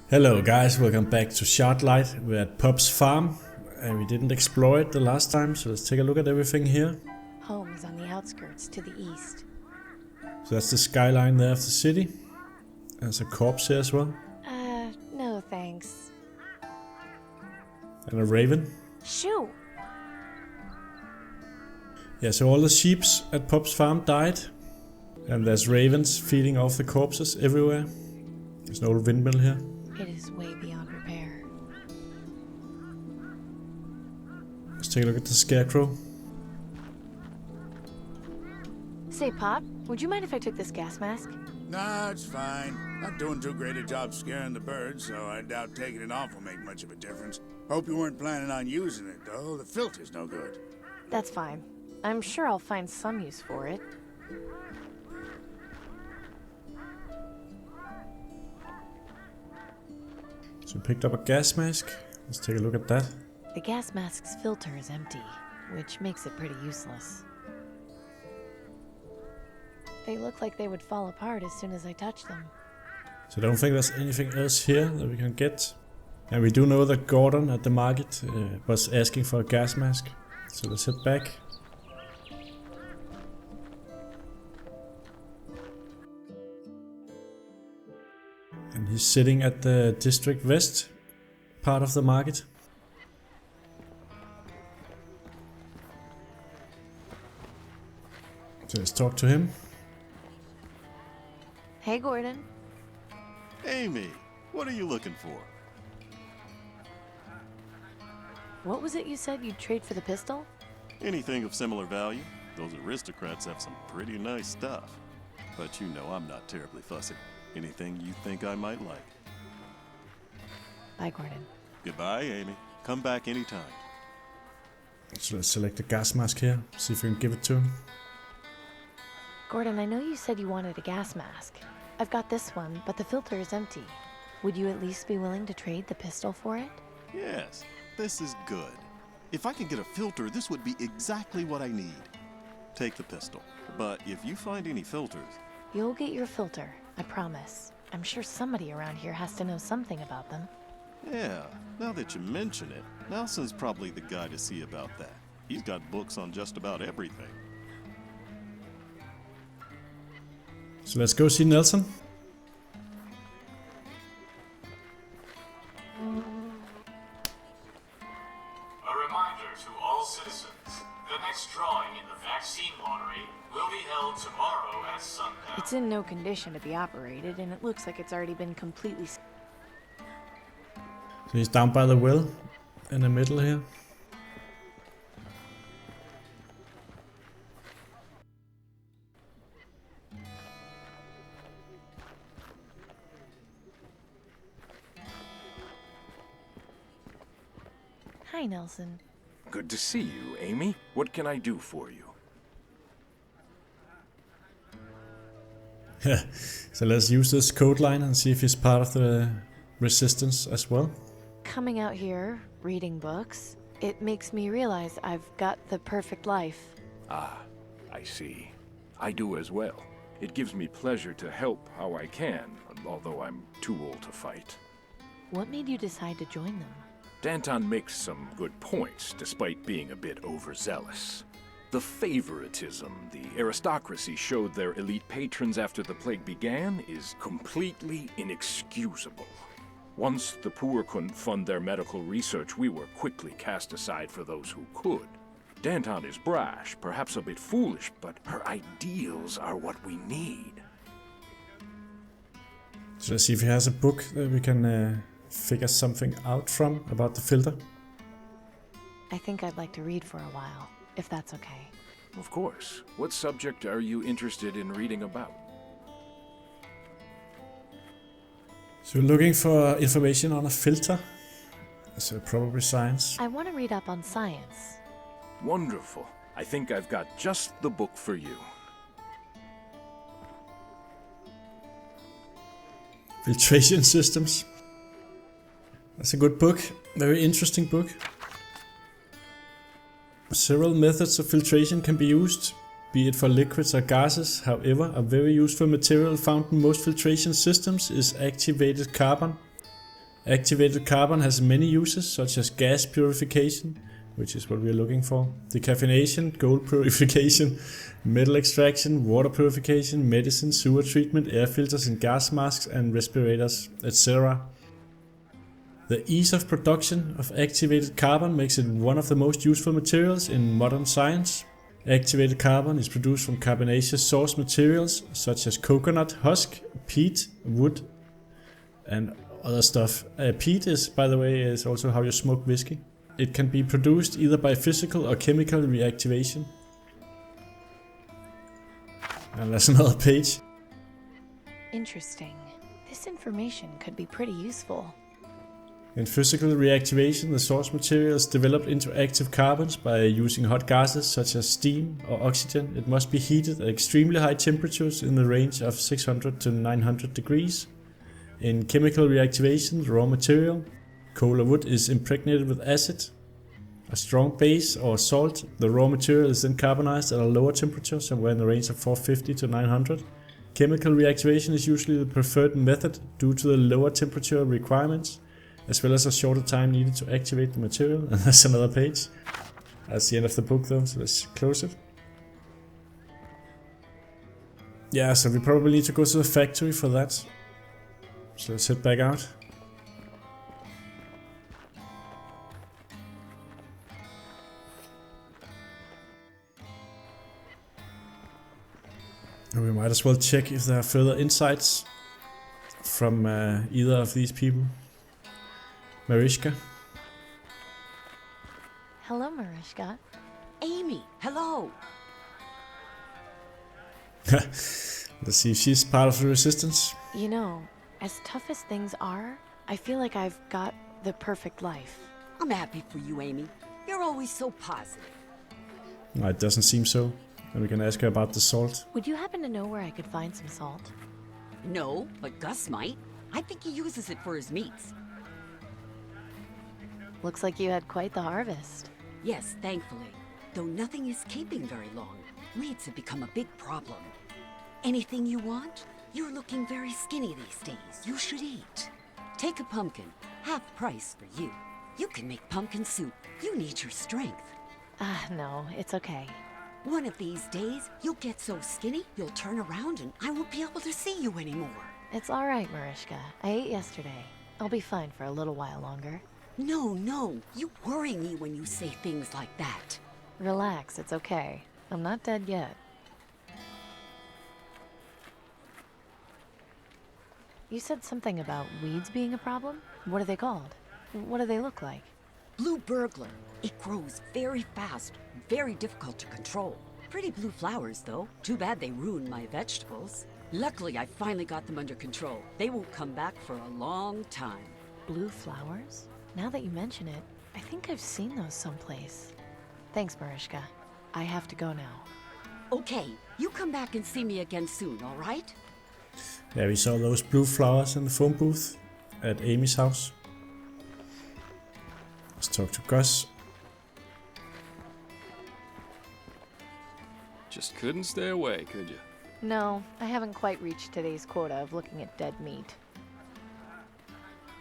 Hello guys, welcome back to Shardlight. We're at Pup's farm and we didn't explore it the last time, so let's take a look at everything here. Home is on the outskirts to the east. So that's the skyline there of the city. There's a corpse here as well. No thanks. And a raven. Shoo! Yeah, so all the sheeps at Pup's farm died. And there's ravens feeding off the corpses everywhere. There's an old windmill here. It is way beyond repair. Let's take a look at the scarecrow. Say, Pop, would you mind if I took this gas mask? Nah, it's fine. Not doing too great a job scaring the birds, so I doubt taking it off will make much of a difference. Hope you weren't planning on using it, though. The filter's no good. That's fine. I'm sure I'll find some use for it. So we picked up a gas mask. Let's take a look at that. The gas mask's filter is empty, which makes it pretty useless. They look like they would fall apart as soon as I touch them. So I don't think there's anything else here that we can get. And we do know that Gordon at the market was asking for a gas mask. So let's head back. And he's sitting at the District West part of the market. So let's talk to him. Hey, Gordon. Amy, what are you looking for? What was it you said you'd trade for the pistol? Anything of similar value? Those aristocrats have some pretty nice stuff. But you know I'm not terribly fussy. Anything you think I might like. Bye, Gordon. Goodbye, Amy. Come back anytime. So let's select the gas mask here, see if we can give it to him. Gordon, I know you said you wanted a gas mask. I've got this one, but the filter is empty. Would you at least be willing to trade the pistol for it? Yes, this is good. If I could get a filter, this would be exactly what I need. Take the pistol. But if you find any filters... You'll get your filter, I promise. I'm sure somebody around here has to know something about them. Yeah, now that you mention it, Nelson's probably the guy to see about that. He's got books on just about everything. So let's go see Nelson. A reminder to all citizens, the next drawing in the vaccine lottery will be held tomorrow at sundown. It's in no condition to be operated, and it looks like it's already been completely... So he's down by the well in the middle here. Hi, Nelson. Good to see you, Amy. What can I do for you? So let's use this code line and see if he's part of the resistance as well. Coming out here, reading books, it makes me realize I've got the perfect life. Ah, I see. I do as well. It gives me pleasure to help how I can, although I'm too old to fight. What made you decide to join them? Danton makes some good points, despite being a bit overzealous. The favoritism the aristocracy showed their elite patrons after the plague began is completely inexcusable. Once the poor couldn't fund their medical research, we were quickly cast aside for those who could. Danton is brash, perhaps a bit foolish, but her ideals are what we need. So let's see if he has a book that we can figure something out from about the filter. I think I'd like to read for a while, if that's okay. Of course. What subject are you interested in reading about? So we're looking for information on a filter. So probably science. I want to read up on science. Wonderful. I think I've got just the book for you. Filtration systems. That's a good book. Very interesting book. Several methods of filtration can be used, be it for liquids or gases. However, a very useful material found in most filtration systems is activated carbon, Activated carbon has many uses, such as gas purification, which is what we are looking for, decaffeination, gold purification, metal extraction, water purification, medicine, sewer treatment, air filters and gas masks and respirators, etc. The ease of production of activated carbon makes it one of the most useful materials in modern science. Activated carbon is produced from carbonaceous source materials such as coconut husk, peat, wood, and other stuff. Peat is, by the way, is also how you smoke whiskey. It can be produced either by physical or chemical reactivation. And there's another page. Interesting. This information could be pretty useful. In physical reactivation, the source material is developed into active carbons by using hot gases such as steam or oxygen. It must be heated at extremely high temperatures in the range of 600 to 900 degrees. In chemical reactivation, the raw material, coal or wood, is impregnated with acid, a strong base or salt. The raw material is then carbonized at a lower temperature, somewhere in the range of 450 to 900. Chemical reactivation is usually the preferred method due to the lower temperature requirements, as well as a shorter time needed to activate the material. And that's another page. That's the end of the book though, so let's close it. Yeah, so we probably need to go to the factory for that. So let's head back out. And we might as well check if there are further insights from either of these people. Mariska. Hello, Mariska. Amy, hello. Let's see if she's part of the resistance. You know, as tough as things are, I feel like I've got the perfect life. I'm happy for you, Amy. You're always so positive. No, it doesn't seem so. And we can ask her about the salt. Would you happen to know where I could find some salt? No, but Gus might. I think he uses it for his meats. Looks like you had quite the harvest. Yes, thankfully. Though nothing is keeping very long. Weeds have become a big problem. Anything you want? You're looking very skinny these days. You should eat. Take a pumpkin. Half price for you. You can make pumpkin soup. You need your strength. No, it's okay. One of these days, you'll get so skinny, you'll turn around and I won't be able to see you anymore. It's all right, Mariska. I ate yesterday. I'll be fine for a little while longer. No. You worry me when you say things like that. Relax, it's okay. I'm not dead yet. You said something about weeds being a problem? What are they called? What do they look like? Blue burglar. It grows very fast, very difficult to control. Pretty blue flowers, though. Too bad they ruined my vegetables. Luckily, I finally got them under control. They won't come back for a long time. Blue flowers? Now that you mention it, I think I've seen those someplace. Thanks, Mariska. I have to go now. Okay, you come back and see me again soon, all right? Yeah, we saw those blue flowers in the phone booth at Amy's house. Let's talk to Gus. Just couldn't stay away, could you? No, I haven't quite reached today's quota of looking at dead meat.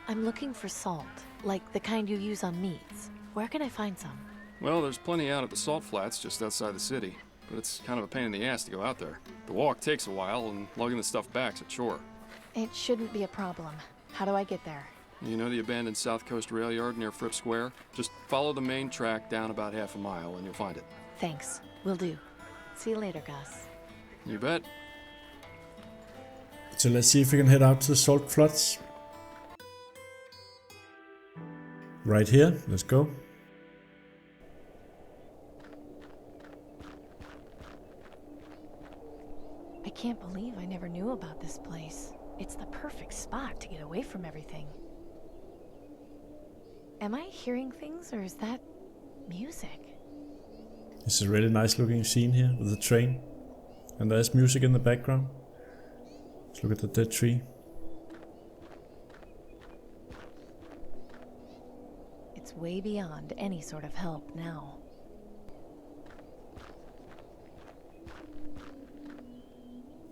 I'm looking for salt, like the kind you use on meats. Where can I find some? Well, there's plenty out at the salt flats just outside the city, but it's kind of a pain in the ass to go out there. The walk takes a while, and lugging the stuff back's a chore. It shouldn't be a problem. How do I get there? You know the abandoned South Coast rail yard near Fripp Square? Just follow the main track down about half a mile, and you'll find it. Thanks. Will do. See you later, Gus. You bet. So let's see if we can head out to the salt flats. Right here, let's go. I can't believe I never knew about this place. It's the perfect spot to get away from everything. Am I hearing things, or is that music? It's a really nice looking scene here with the train. And there's music in the background. Let's look at the dead tree. It's way beyond any sort of help now.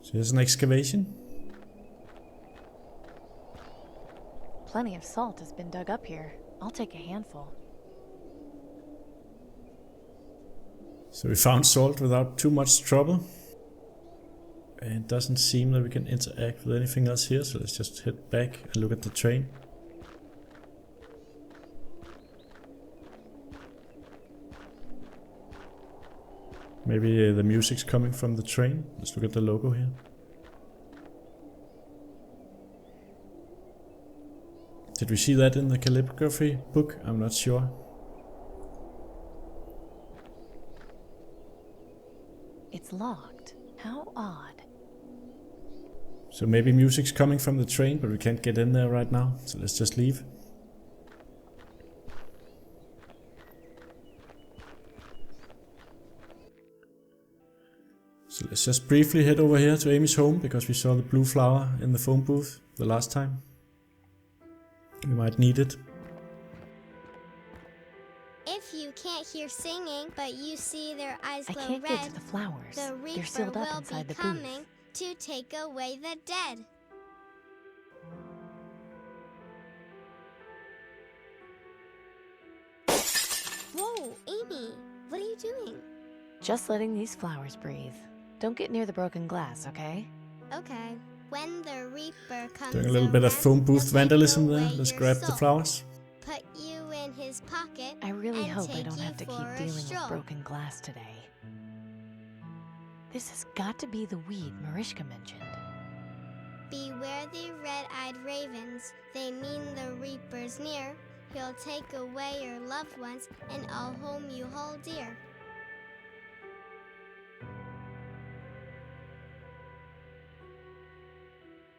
So here's an excavation. Plenty of salt has been dug up here. I'll take a handful. So we found salt without too much trouble. And it doesn't seem that we can interact with anything else here, so let's just head back and look at the train. Maybe the music's coming from the train. Let's look at the logo here. Did we see that in the calligraphy book? I'm not sure. It's locked. How odd. So maybe music's coming from the train, but we can't get in there right now. So let's just leave. So let's just briefly head over here to Amy's home, because we saw the blue flower in the phone booth the last time. We might need it. If you can't hear singing, but you see their eyes I glow can't red, get to the flowers. the They're Reaper sealed up will inside be the coming booth. to take away the dead. Whoa, Amy, what are you doing? Just letting these flowers breathe. Don't get near the broken glass, okay? Okay. When the Reaper comes Doing a little bit of around, phone booth he'll take vandalism there. away Let's your grab the soul, flowers. put you in his pocket, I really and hope I take don't you have to keep for a dealing with stroll. broken glass today. This has got to be the weed Mariska mentioned. Beware the red-eyed ravens. They mean the Reaper's near. He'll take away your loved ones and all whom you hold dear.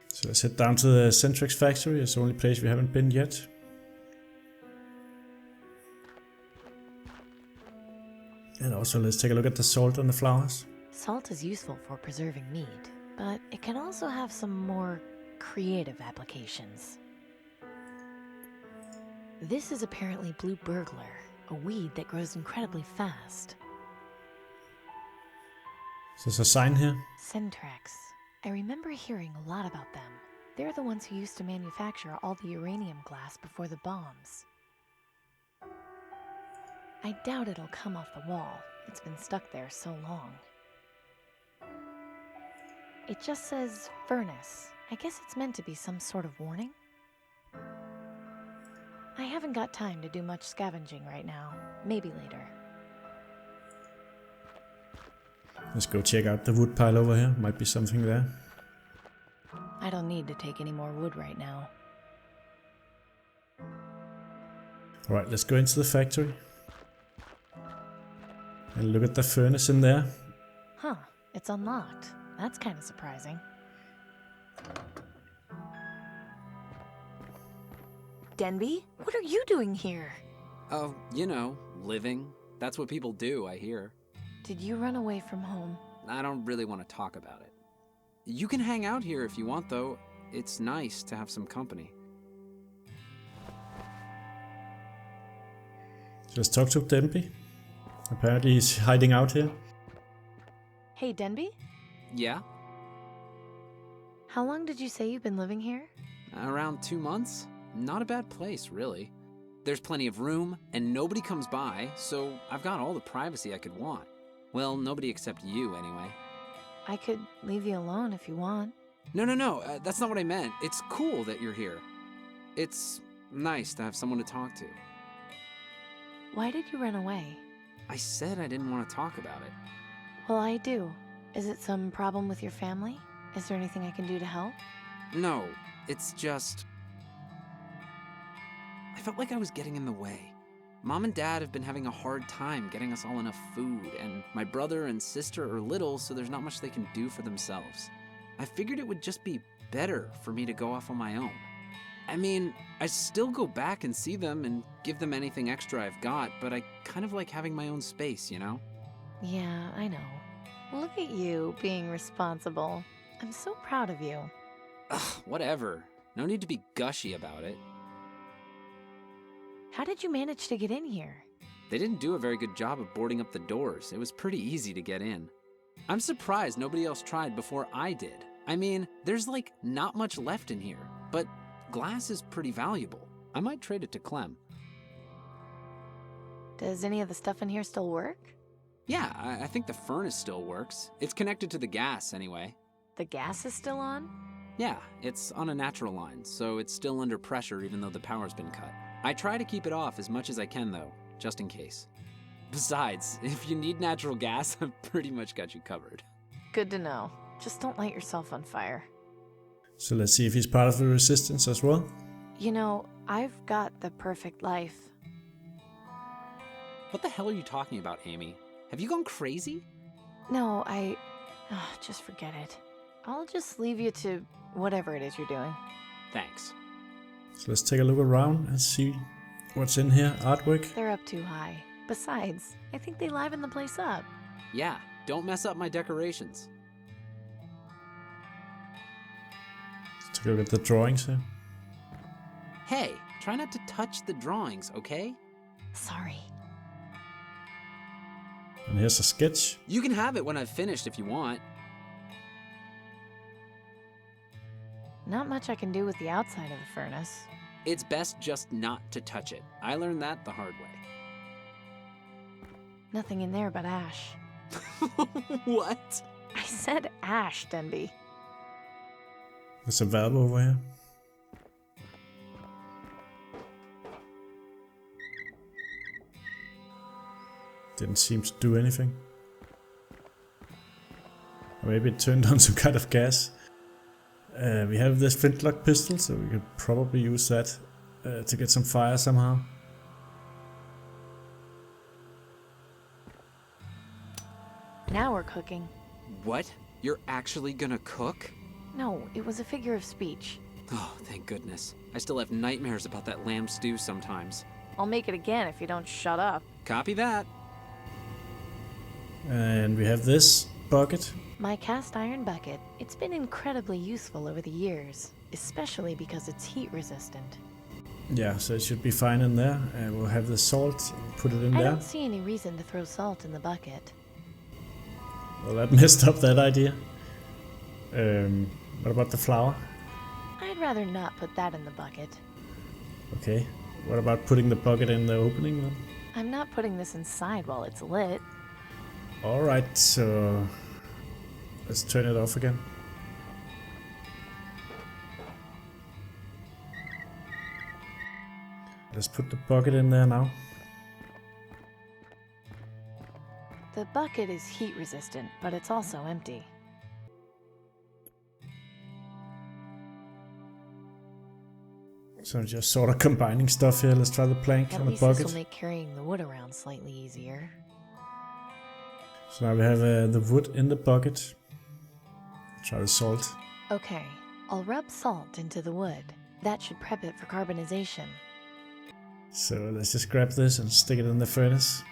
So let's head down to the Centrex factory. It's the only place we haven't been yet. And also let's take a look at the salt on the flowers. Salt is useful for preserving meat, but it can also have some more creative applications. This is apparently blue burglar, a weed that grows incredibly fast. So there's a sign here. Centrex. I remember hearing a lot about them. They're the ones who used to manufacture all the uranium glass before the bombs. I doubt it'll come off the wall. It's been stuck there so long. It just says furnace. I guess it's meant to be some sort of warning. I haven't got time to do much scavenging right now. Maybe later. Let's go check out the wood pile over here. Might be something there. I don't need to take any more wood right now. Alright, let's go into the factory. And look at the furnace in there. Huh, it's unlocked. That's kind of surprising. Denby, what are you doing here? Oh, you know, living. That's what people do, I hear. Did you run away from home? I don't really want to talk about it. You can hang out here if you want, though. It's nice to have some company. Let's talk to Denby. Apparently he's hiding out here. Hey, Denby? Yeah? How long did you say you've been living here? Around 2 months? Not a bad place, really. There's plenty of room, and nobody comes by, so I've got all the privacy I could want. Well, nobody except you, anyway. I could leave you alone if you want. No, that's not what I meant. It's cool that you're here. It's nice to have someone to talk to. Why did you run away? I said I didn't want to talk about it. Well, I do. Is it some problem with your family? Is there anything I can do to help? No, it's just... I felt like I was getting in the way. Mom and Dad have been having a hard time getting us all enough food, and my brother and sister are little, so there's not much they can do for themselves. I figured it would just be better for me to go off on my own. I mean, I still go back and see them and give them anything extra I've got, but I kind of like having my own space, you know? Yeah, I know. Look at you, being responsible. I'm so proud of you. Ugh, whatever. No need to be gushy about it. How did you manage to get in here? They didn't do a very good job of boarding up the doors. It was pretty easy to get in. I'm surprised nobody else tried before I did. I mean, there's like not much left in here, but glass is pretty valuable. I might trade it to Clem. Does any of the stuff in here still work? Yeah, I think the furnace still works. It's connected to the gas anyway. The gas is still on? Yeah, it's on a natural line, so it's still under pressure even though the power's been cut. I try to keep it off as much as I can though, just in case. Besides, if you need natural gas, I've pretty much got you covered. Good to know. Just don't light yourself on fire. So let's see if he's part of the resistance as well. You know, I've got the perfect life. What the hell are you talking about, Amy? Have you gone crazy? No, just forget it. I'll just leave you to whatever it is you're doing. Thanks. So let's take a look around and see what's in here. Artwork. They're up too high. Besides, I think they liven the place up. Yeah, don't mess up my decorations. Let's take a look at the drawings here. Hey, try not to touch the drawings, okay? Sorry. And here's a sketch. You can have it when I've finished if you want. Not much I can do with the outside of the furnace. It's best just not to touch it. I learned that the hard way. Nothing in there but ash. What? I said ash, Denby. There's a valve over here. Didn't seem to do anything. Or maybe it turned on some kind of gas. We have this flintlock pistol, so we could probably use that to get some fire somehow. Now we're cooking. What? You're actually gonna cook? No, it was a figure of speech. Oh, thank goodness. I still have nightmares about that lamb stew sometimes. I'll make it again if you don't shut up. Copy that. And we have this bucket. My cast iron bucket. It's been incredibly useful over the years, especially because it's heat resistant. Yeah, so it should be fine in there. And we'll have the salt, put it in I there. don't see any reason to throw salt in the bucket. Well, that messed up that idea. What about the flour? I'd rather not put that in the bucket. Okay. What about putting the bucket in the opening then? I'm not putting this inside while it's lit. Alright, so let's turn it off again. Let's put the bucket in there now. The bucket is heat resistant, but it's also empty. So just sort of combining stuff here. Let's try the plank At and the least this bucket. will make carrying the wood around slightly easier. So now we have the wood in the bucket. Try the salt. Okay, I'll rub salt into the wood. That should prep it for carbonization. So let's just grab this and stick it in the furnace.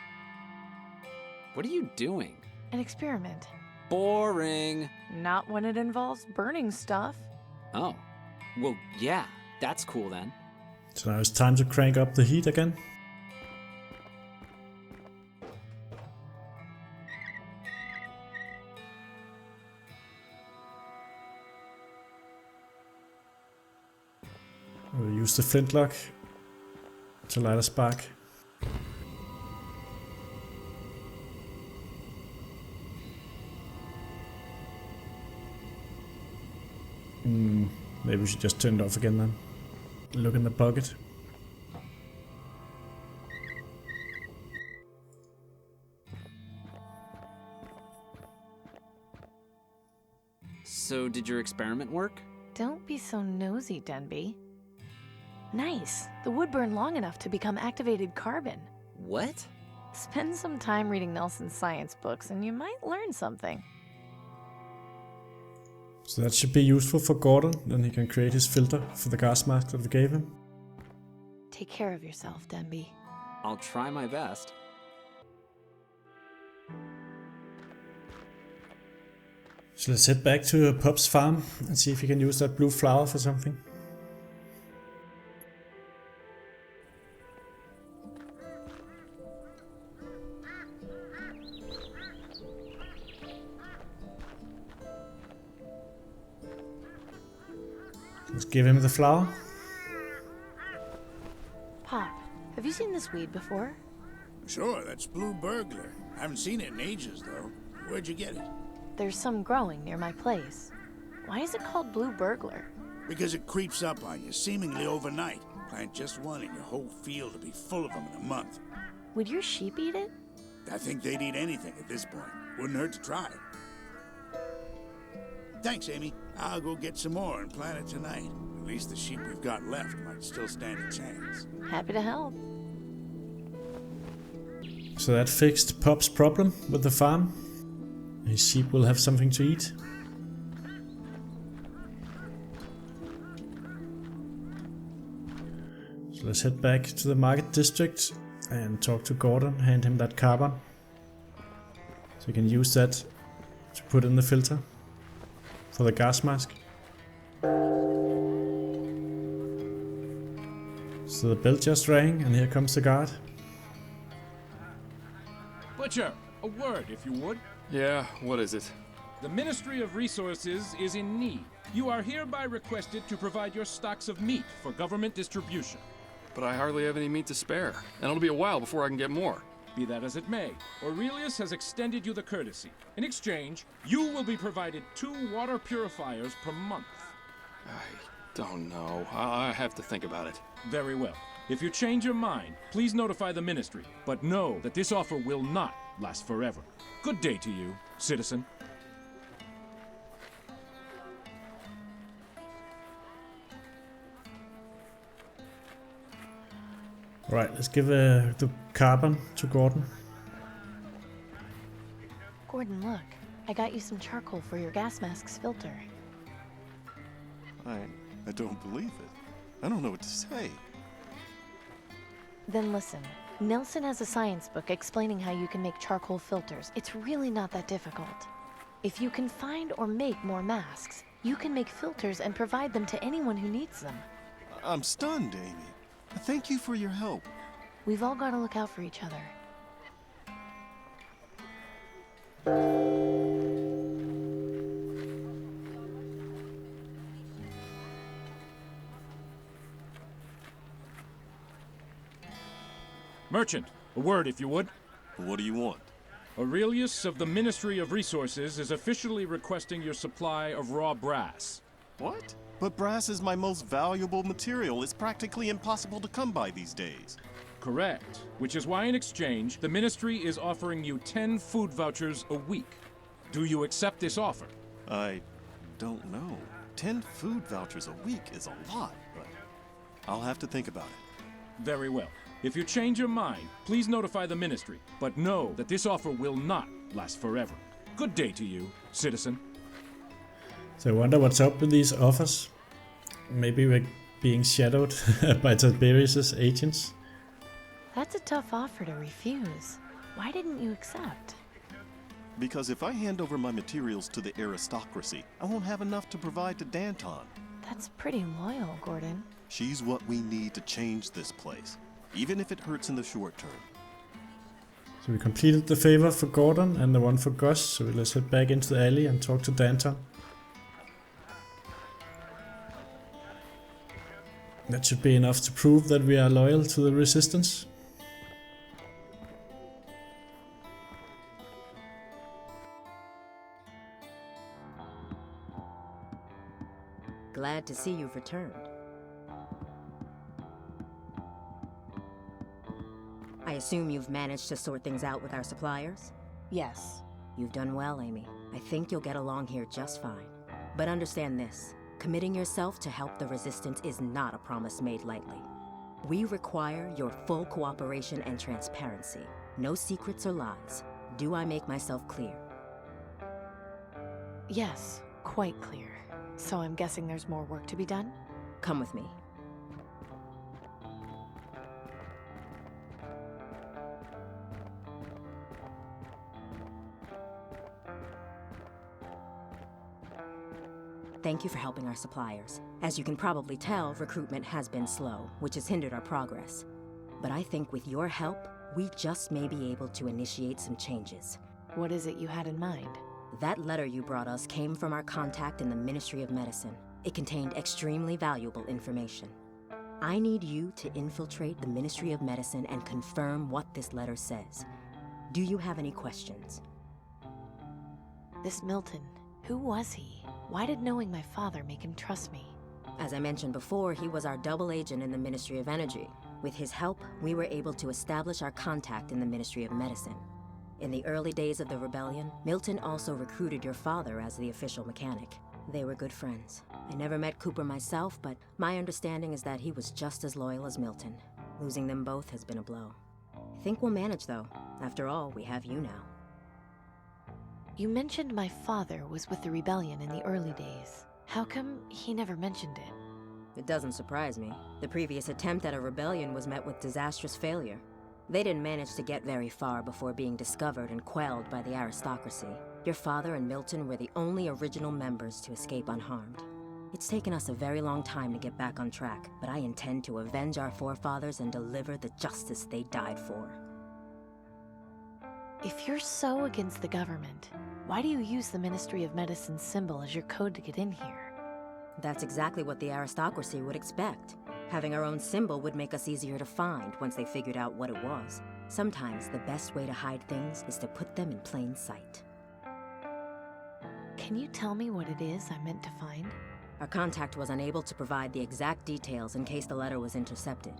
What are you doing? An experiment. Boring. Not when it involves burning stuff. Oh. Well, yeah. That's cool then. So now it's time to crank up the heat again. We'll use the flintlock to light a spark. Maybe we should just turn it off again then. Look in the bucket. So, did your experiment work? Don't be so nosy, Denby. Nice. The wood burned long enough to become activated carbon. What? Spend some time reading Nelson's science books and you might learn something. So that should be useful for Gordon. Then he can create his filter for the gas mask that we gave him. Take care of yourself, Denby. I'll try my best. So let's head back to Pup's farm and see if we can use that blue flower for something. Let's give him the flower. Pop, have you seen this weed before? Sure, that's Blue Burglar. I haven't seen it in ages, though. Where'd you get it? There's some growing near my place. Why is it called Blue Burglar? Because it creeps up on you, seemingly overnight. Plant just one and your whole field will be full of them in a month. Would your sheep eat it? I think they'd eat anything at this point. Wouldn't hurt to try. Thanks, Amy. I'll go get some more and plant it tonight. At least the sheep we've got left might still stand a chance. Happy to help. So that fixed Pop's problem with the farm. His sheep will have something to eat. So let's head back to the market district and talk to Gordon, hand him that carbon. So you can use that to put in the filter for the gas mask. So the bell just rang and here comes the guard. Butcher, a word if you would. Yeah, what is it? The Ministry of Resources is in need. You are hereby requested to provide your stocks of meat for government distribution. But I hardly have any meat to spare, and it'll be a while before I can get more. Be that as it may, Aurelius has extended you the courtesy. In exchange, you will be provided 2 water purifiers per month. I don't know. I have to think about it. Very well. If you change your mind, please notify the Ministry, but know that this offer will not last forever. Good day to you, citizen. Alright, let's give the carbon to Gordon. Gordon, look. I got you some charcoal for your gas mask's filter. I don't believe it. I don't know what to say. Then listen. Nelson has a science book explaining how you can make charcoal filters. It's really not that difficult. If you can find or make more masks, you can make filters and provide them to anyone who needs them. I'm stunned, Amy. Thank you for your help. We've all got to look out for each other. Merchant, a word if you would. What do you want? Aurelius of the Ministry of Resources is officially requesting your supply of raw brass. What? But brass is my most valuable material. It's practically impossible to come by these days. Correct. Which is why in exchange, the Ministry is offering you 10 food vouchers a week. Do you accept this offer? I don't know. 10 food vouchers a week is a lot, but I'll have to think about it. Very well. If you change your mind, please notify the Ministry, but know that this offer will not last forever. Good day to you, citizen. So I wonder what's up with these offers. Maybe we're being shadowed by Tiberius's agents. That's a tough offer to refuse. Why didn't you accept? Because if I hand over my materials to the aristocracy, I won't have enough to provide to Danton. That's pretty loyal, Gordon. She's what we need to change this place, even if it hurts in the short term. So we completed the favor for Gordon and the one for Gus, so let's head back into the alley and talk to Danton. That should be enough to prove that we are loyal to the Resistance. Glad to see you've returned. I assume you've managed to sort things out with our suppliers? Yes. You've done well, Amy. I think you'll get along here just fine. But understand this. Committing yourself to help the Resistance is not a promise made lightly. We require your full cooperation and transparency. No secrets or lies. Do I make myself clear? Yes, quite clear. So I'm guessing there's more work to be done? Come with me. Thank you for helping our suppliers. As you can probably tell, recruitment has been slow, which has hindered our progress. But I think with your help, we just may be able to initiate some changes. What is it you had in mind? That letter you brought us came from our contact in the Ministry of Medicine. It contained extremely valuable information. I need you to infiltrate the Ministry of Medicine and confirm what this letter says. Do you have any questions? This Milton, who was he? Why did knowing my father make him trust me? As I mentioned before, he was our double agent in the Ministry of Energy. With his help, we were able to establish our contact in the Ministry of Medicine. In the early days of the rebellion, Milton also recruited your father as the official mechanic. They were good friends. I never met Cooper myself, but my understanding is that he was just as loyal as Milton. Losing them both has been a blow. I think we'll manage, though. After all, we have you now. You mentioned my father was with the rebellion in the early days. How come he never mentioned it? It doesn't surprise me. The previous attempt at a rebellion was met with disastrous failure. They didn't manage to get very far before being discovered and quelled by the aristocracy. Your father and Milton were the only original members to escape unharmed. It's taken us a very long time to get back on track, but I intend to avenge our forefathers and deliver the justice they died for. If you're so against the government, why do you use the Ministry of Medicine's symbol as your code to get in here? That's exactly what the aristocracy would expect. Having our own symbol would make us easier to find once they figured out what it was. Sometimes the best way to hide things is to put them in plain sight. Can you tell me what it is I meant to find? Our contact was unable to provide the exact details in case the letter was intercepted.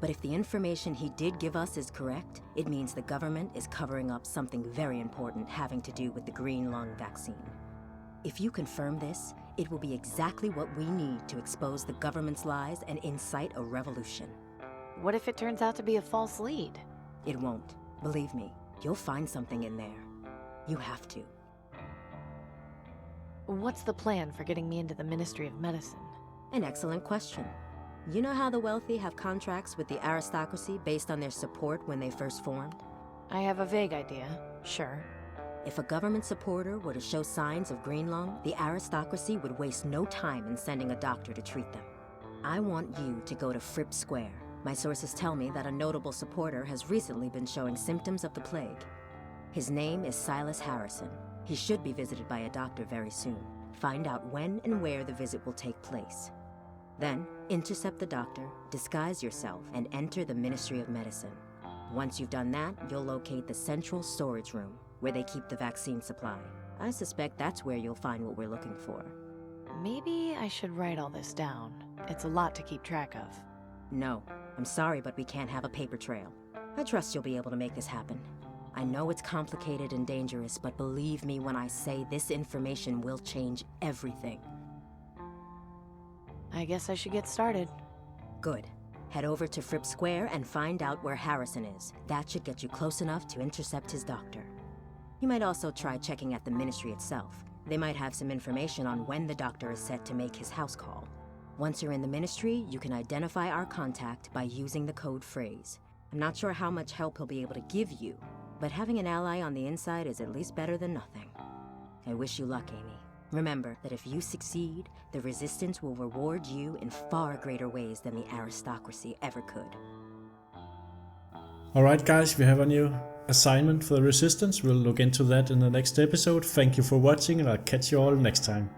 But if the information he did give us is correct, it means the government is covering up something very important having to do with the green lung vaccine. If you confirm this, it will be exactly what we need to expose the government's lies and incite a revolution. What if it turns out to be a false lead? It won't. Believe me, you'll find something in there. You have to. What's the plan for getting me into the Ministry of Medicine? An excellent question. You know how the wealthy have contracts with the aristocracy based on their support when they first formed? I have a vague idea, sure. If a government supporter were to show signs of green lung, the aristocracy would waste no time in sending a doctor to treat them. I want you to go to Fripp Square. My sources tell me that a notable supporter has recently been showing symptoms of the plague. His name is Silas Harrison. He should be visited by a doctor very soon. Find out when and where the visit will take place. Then, intercept the doctor, disguise yourself, and enter the Ministry of Medicine. Once you've done that, you'll locate the central storage room, where they keep the vaccine supply. I suspect that's where you'll find what we're looking for. Maybe I should write all this down. It's a lot to keep track of. No, I'm sorry, but we can't have a paper trail. I trust you'll be able to make this happen. I know it's complicated and dangerous, but believe me when I say this information will change everything. I guess I should get started. Good. Head over to Fripp Square and find out where Harrison is. That should get you close enough to intercept his doctor. You might also try checking at the ministry itself. They might have some information on when the doctor is set to make his house call. Once you're in the ministry, you can identify our contact by using the code phrase. I'm not sure how much help he'll be able to give you, but having an ally on the inside is at least better than nothing. I wish you luck, Amy. Remember that if you succeed, the Resistance will reward you in far greater ways than the aristocracy ever could. Alright guys, we have a new assignment for the Resistance. We'll look into that in the next episode. Thank you for watching and I'll catch you all next time.